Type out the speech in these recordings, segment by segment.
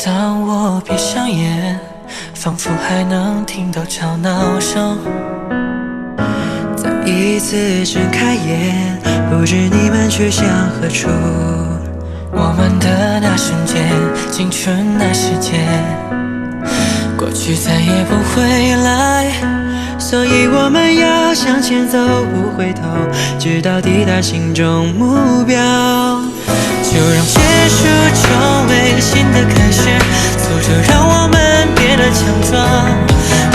当我闭上眼，仿佛还能听到吵闹声。再一次睁开眼，不知你们去向何处。我们的那瞬间，青春那时间，过去再也不回来，所以我们要向前走，不回头，直到抵达心中目标。就让结束成为新的开始，挫折让我们变得强壮。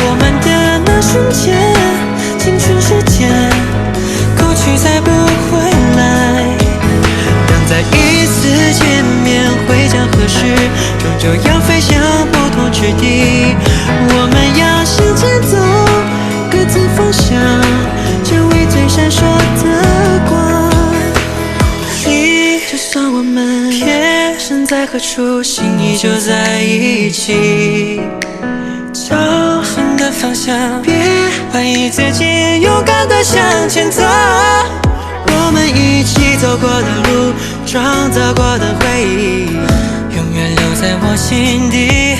我们的那瞬间，青春时间，过去再不回来。当再一次见面会将何时，终究要飞向不同之地。我们要向前走，各自方向，成为最闪烁的光。就算我们身在何处，心依旧在一起。找新的方向，别怀疑自己，勇敢地向前走。我们一起走过的路，创造过的回忆，永远留在我心底。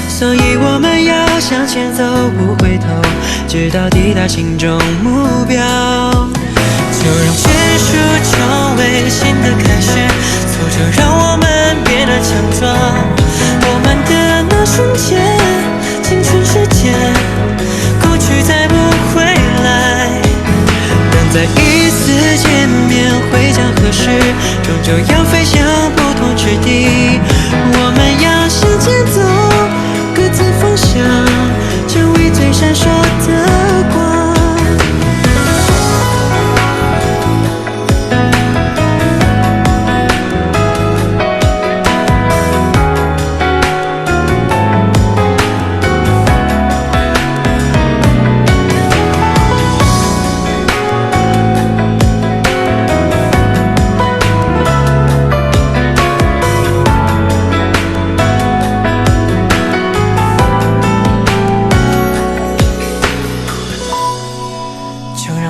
所以我们要向前走，不回头，直到抵达心中目标。就让结束成为新的开始，挫折让我们变得强壮。我们的那瞬间，青春时间，过去再不回来。当再一次见面会将何时，终究要飞向不同之地。我们要向前走，各自方向，成为最闪烁的光。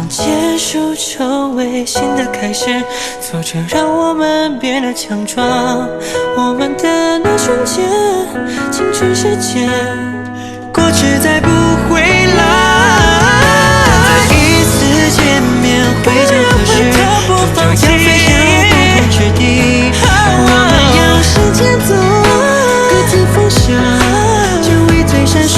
结束成为新的开始，挫折让我们变得强壮。我们的那瞬间，青春时间，过去再不回来。再一次见面会将何时，终究要飞向不同之地。我们要向前走，各自方向，成为最闪烁